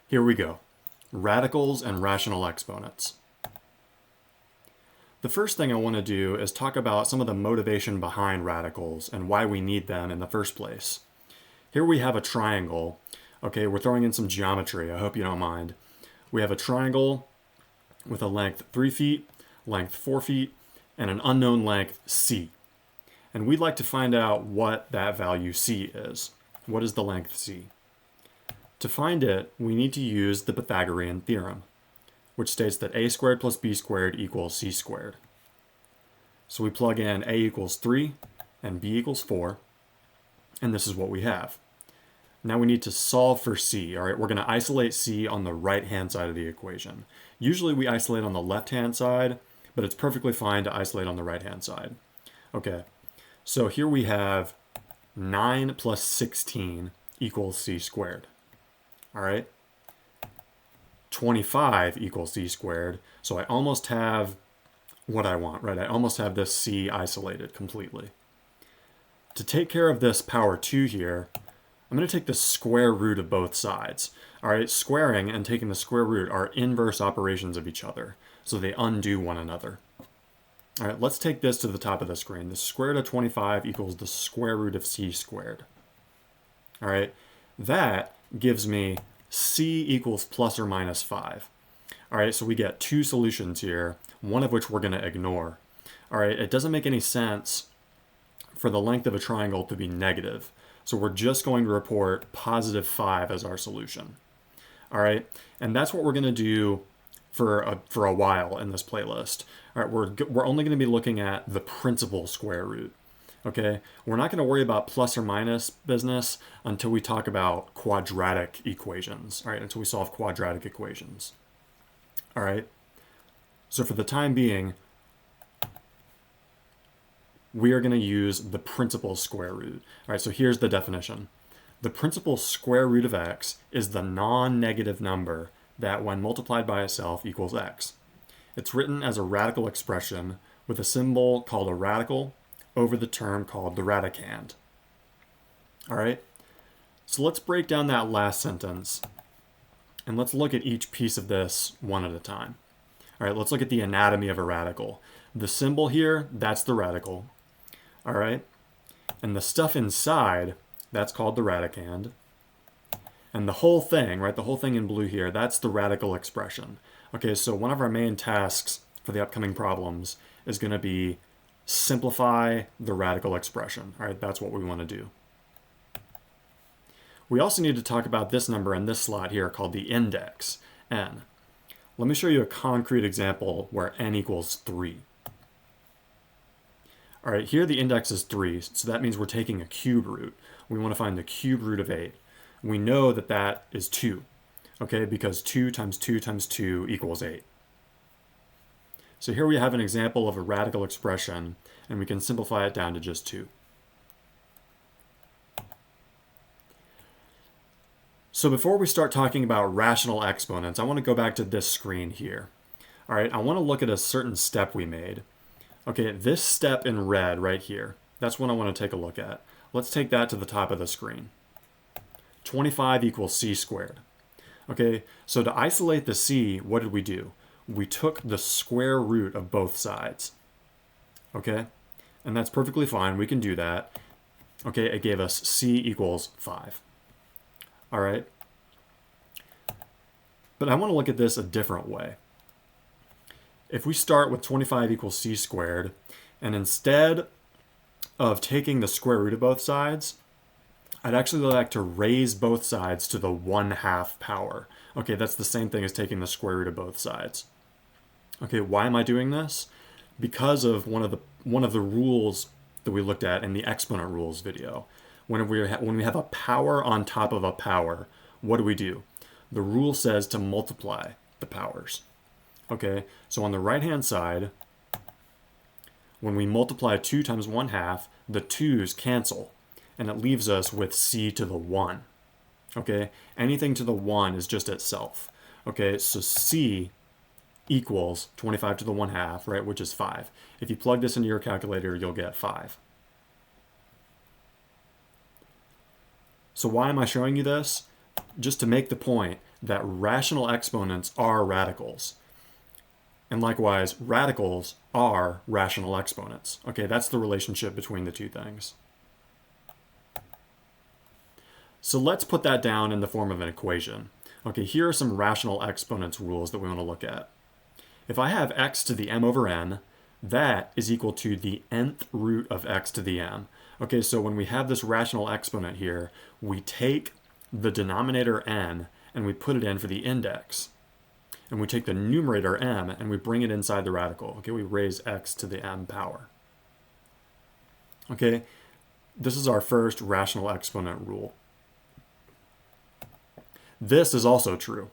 Here we go. Radicals and rational exponents. The first thing I want to do is talk about some of the motivation behind radicals and why we need them in the first place. Here we have a triangle. Okay, we're throwing in some geometry. I hope you don't mind. We have a triangle with a length 3 feet, length 4 feet, and an unknown length c. And we'd like to find out what that value c is. What is the length c? To find it, we need to use the Pythagorean theorem, which states that a squared plus b squared equals c squared. So we plug in a equals 3 and b equals 4, and this is what we have. Now we need to solve for c. All right, we're going to isolate c on the right-hand side of the equation. Usually we isolate on the left-hand side, but it's perfectly fine to isolate on the right-hand side. Okay, so here we have 9 plus 16 equals c squared. All right, 25 equals c squared. So I almost have what I want, right? I almost have this c isolated completely. To take care of this power 2 here, I'm going to take the square root of both sides. All right, squaring and taking the square root are inverse operations of each other, so they undo one another. All right, let's take this to the top of the screen. The square root of 25 equals the square root of c squared. All right, that gives me c equals plus or minus 5. All right, so we get two solutions here, one of which we're going to ignore. All right, it doesn't make any sense for the length of a triangle to be negative. So we're just going to report positive 5 as our solution. All right, and that's what we're going to do for a while in this playlist. All right, we're only going to be looking at the principal square root. Okay, we're not going to worry about plus or minus business until we talk about quadratic equations. All right, until we solve quadratic equations. All right, so for the time being, we are going to use the principal square root. All right, so here's the definition. The principal square root of x is the non-negative number that, when multiplied by itself, equals x. It's written as a radical expression with a symbol called a radical over the term called the radicand. All right, so let's break down that last sentence and let's look at each piece of this one at a time. All right, let's look at the anatomy of a radical. The symbol here, that's the radical. All right, and the stuff inside, that's called the radicand. And the whole thing, right, the whole thing in blue here, that's the radical expression. Okay, so one of our main tasks for the upcoming problems is going to be simplify the radical expression. All right, that's what we want to do. We also need to talk about this number in this slot here called the index, n. Let me show you a concrete example where n equals 3. All right, here the index is 3, so that means we're taking a cube root. We want to find the cube root of 8. We know that that is 2, okay, because 2 times 2 times 2 equals 8. So here we have an example of a radical expression, and we can simplify it down to just 2. So before we start talking about rational exponents, I want to go back to this screen here. All right, I want to look at a certain step we made. Okay, this step in red right here, that's what I want to take a look at. Let's take that to the top of the screen. 25 equals c squared. Okay, so to isolate the c, what did we do? We took the square root of both sides. Okay, and that's perfectly fine. We can do that. Okay, it gave us c equals 5. All right, but I want to look at this a different way. If we start with 25 equals c squared, and instead of taking the square root of both sides, I'd actually like to raise both sides to the 1/2 power. Okay, that's the same thing as taking the square root of both sides. Okay, why am I doing this? Because of one of the rules that we looked at in the exponent rules video. When we have a power on top of a power, what do? The rule says to multiply the powers. Okay, so on the right-hand side, when we multiply 2 times 1/2, the 2's cancel, and it leaves us with c to the 1. Okay, anything to the 1 is just itself. Okay, so c equals 25 to the 1/2, right, which is 5. If you plug this into your calculator, you'll get 5. So why am I showing you this? just to make the point that rational exponents are radicals. And likewise, radicals are rational exponents. Okay, that's the relationship between the two things. So let's put that down in the form of an equation. Okay, here are some rational exponents rules that we want to look at. If I have x to the m over n, that is equal to the nth root of x to the m. Okay, so when we have this rational exponent here, we take the denominator n and we put it in for the index. And we take the numerator m and we bring it inside the radical. Okay, we raise x to the m power. Okay, this is our first rational exponent rule. This is also true.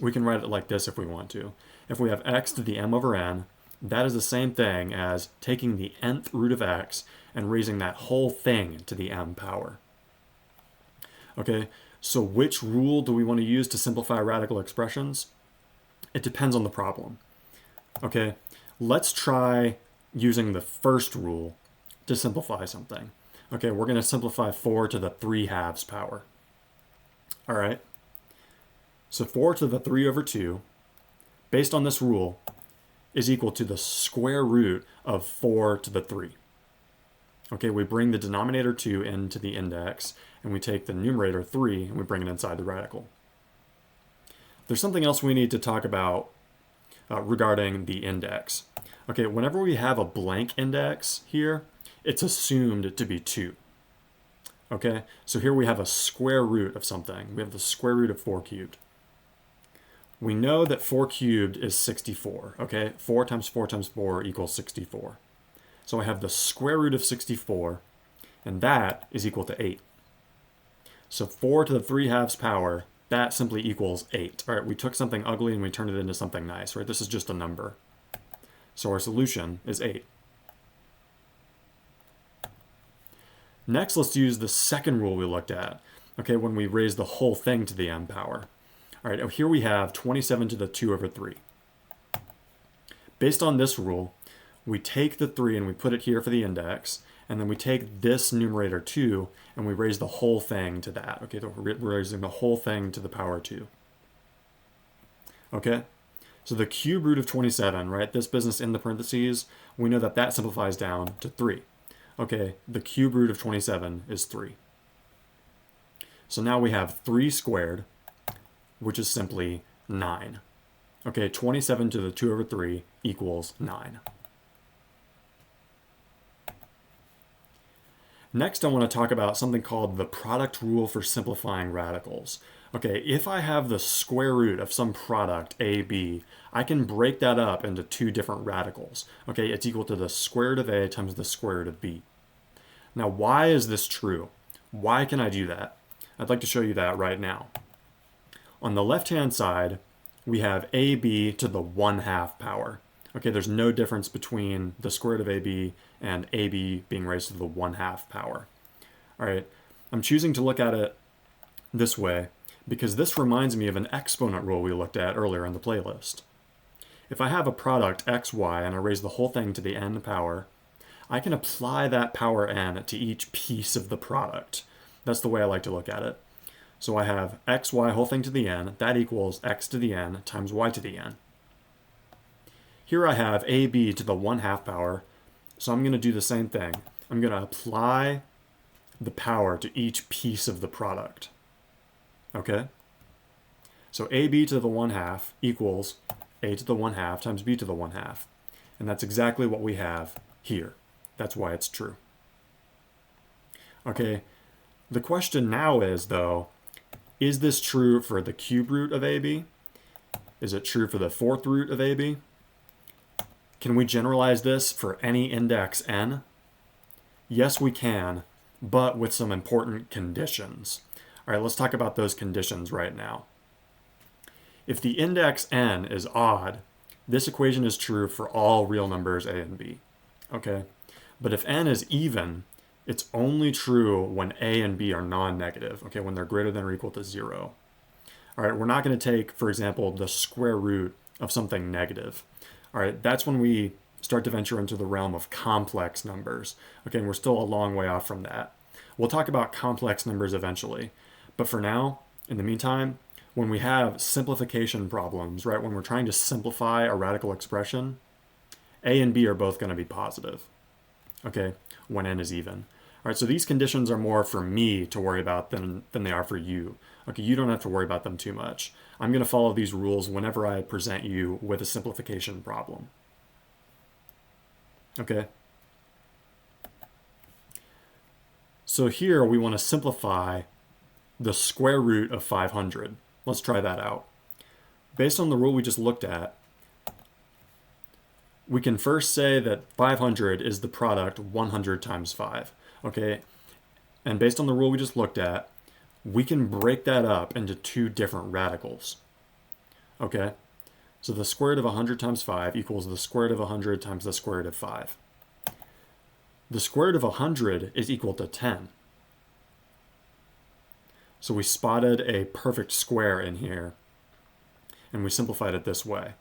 We can write it like this if we want to. If we have x to the m over n, that is the same thing as taking the nth root of x and raising that whole thing to the m power. Okay, so which rule do we want to use to simplify radical expressions? It depends on the problem. Okay, let's try using the first rule to simplify something. Okay, we're going to simplify 4 to the 3/2 power. All right, so 4 to the 3 over 2, based on this rule, is equal to the square root of 4 to the 3. Okay, we bring the denominator 2 into the index, and we take the numerator 3 and we bring it inside the radical. There's something else we need to talk about regarding the index. Okay, whenever we have a blank index here, it's assumed to be 2. Okay, so here we have a square root of something. We have the square root of 4 cubed. We know that 4 cubed is 64. Okay, 4 times 4 times 4 equals 64. So I have the square root of 64, and that is equal to 8. So 4 to the 3/2 power, that simply equals 8. All right, we took something ugly and we turned it into something nice, right? This is just a number. So our solution is 8. Next, let's use the second rule we looked at, okay, when we raise the whole thing to the m power. All right, here we have 27 to the 2 over 3. Based on this rule, we take the 3 and we put it here for the index, and then we take this numerator 2 and we raise the whole thing to that. Okay, we're raising the whole thing to the power 2. Okay, so the cube root of 27, right, this business in the parentheses, we know that that simplifies down to 3. Okay, the cube root of 27 is 3. So now we have 3 squared, which is simply 9. Okay, 27 to the 2 over 3 equals 9. Next, I want to talk about something called the product rule for simplifying radicals. Okay, if I have the square root of some product, a, b, I can break that up into 2 different radicals. Okay, it's equal to the square root of a times the square root of b. Now, why is this true? Why can I do that? I'd like to show you that right now. On the left-hand side, we have ab to the 1/2 power. Okay, there's no difference between the square root of ab and ab being raised to the 1/2 power. All right, I'm choosing to look at it this way because this reminds me of an exponent rule we looked at earlier in the playlist. If I have a product xy and I raise the whole thing to the n power, I can apply that power n to each piece of the product. That's the way I like to look at it. So I have xy whole thing to the n, that equals x to the n times y to the n. Here I have ab to the 1/2 power, so I'm going to do the same thing. I'm going to apply the power to each piece of the product. Okay? So ab to the 1/2 equals a to the 1/2 times b to the 1/2. And that's exactly what we have here. That's why it's true. Okay, the question now is, though, is this true for the cube root of ab? Is it true for the 4th root of ab? Can we generalize this for any index n? Yes, we can, but with some important conditions. All right, let's talk about those conditions right now. If the index n is odd, this equation is true for all real numbers a and b. Okay, but if n is even, it's only true when a and b are non-negative, okay, when they're greater than or equal to 0. All right, we're not going to take, for example, the square root of something negative. All right, that's when we start to venture into the realm of complex numbers. Okay, and we're still a long way off from that. We'll talk about complex numbers eventually, but for now, In the meantime, when we have simplification problems, right, when we're trying to simplify a radical expression, a and b are both going to be positive, okay, when n is even. All right, so these conditions are more for me to worry about than they are for you. Okay, you don't have to worry about them too much. I'm going to follow these rules whenever I present you with a simplification problem. Okay? So here we want to simplify the square root of 500. Let's try that out. Based on the rule we just looked at, we can first say that 500 is the product 100 times 5. Okay? And based on the rule we just looked at, we can break that up into two different radicals. Okay? So the square root of 100 times 5 equals the square root of 100 times the square root of 5. The square root of 100 is equal to 10. So we spotted a perfect square in here, and we simplified it this way.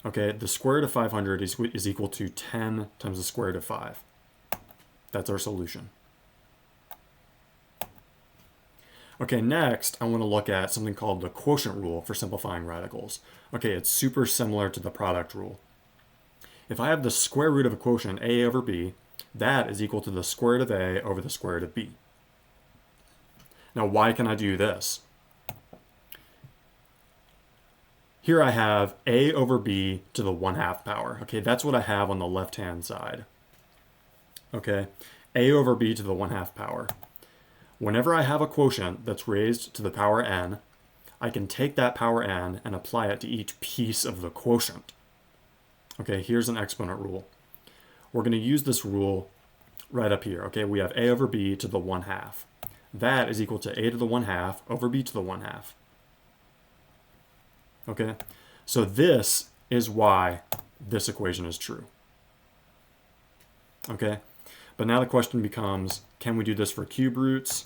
Okay, the square root of 500 is equal to 10 times the square root of 5. That's our solution. Okay, next I want to look at something called the quotient rule for simplifying radicals. Okay, it's super similar to the product rule. If I have the square root of a quotient, a over b, that is equal to the square root of a over the square root of b. Now, why can I do this? Here I have a over b to the 1/2 power. Okay, that's what I have on the left-hand side. Okay, a over b to the 1/2 power. Whenever I have a quotient that's raised to the power n, I can take that power n and apply it to each piece of the quotient. Okay, here's an exponent rule. We're going to use this rule right up here. Okay, we have a over b to the 1/2. That is equal to a to the 1/2 over b to the 1/2. Okay, so this is why this equation is true. Okay, but now the question becomes, can we do this for cube roots?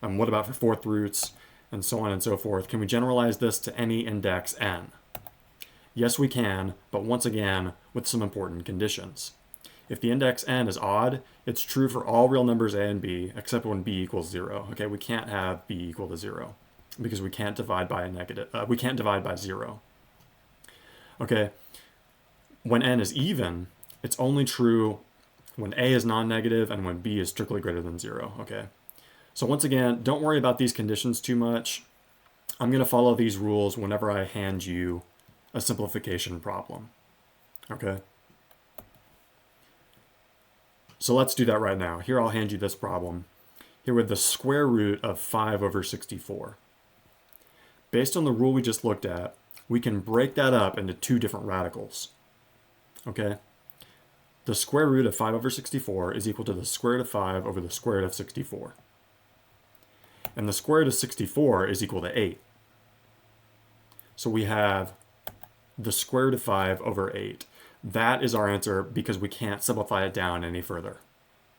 What about for fourth roots? And so on and so forth. Can we generalize this to any index n? Yes, we can, but once again, with some important conditions. If the index n is odd, it's true for all real numbers a and b, except when b equals 0. Okay, we can't have b equal to 0 because we can't divide by a negative. We can't divide by 0. Okay, when n is even, it's only true when a is non-negative and when b is strictly greater than 0. Okay, so once again, don't worry about these conditions too much. I'm going to follow these rules whenever I hand you a simplification problem. Okay. So let's do that right now. Here I'll hand you this problem. Here with the square root of 5 over 64. Based on the rule we just looked at, we can break that up into two different radicals. Okay? The square root of 5 over 64 is equal to the square root of 5 over the square root of 64. And the square root of 64 is equal to 8. So we have the square root of 5 over 8. That is our answer because we can't simplify it down any further.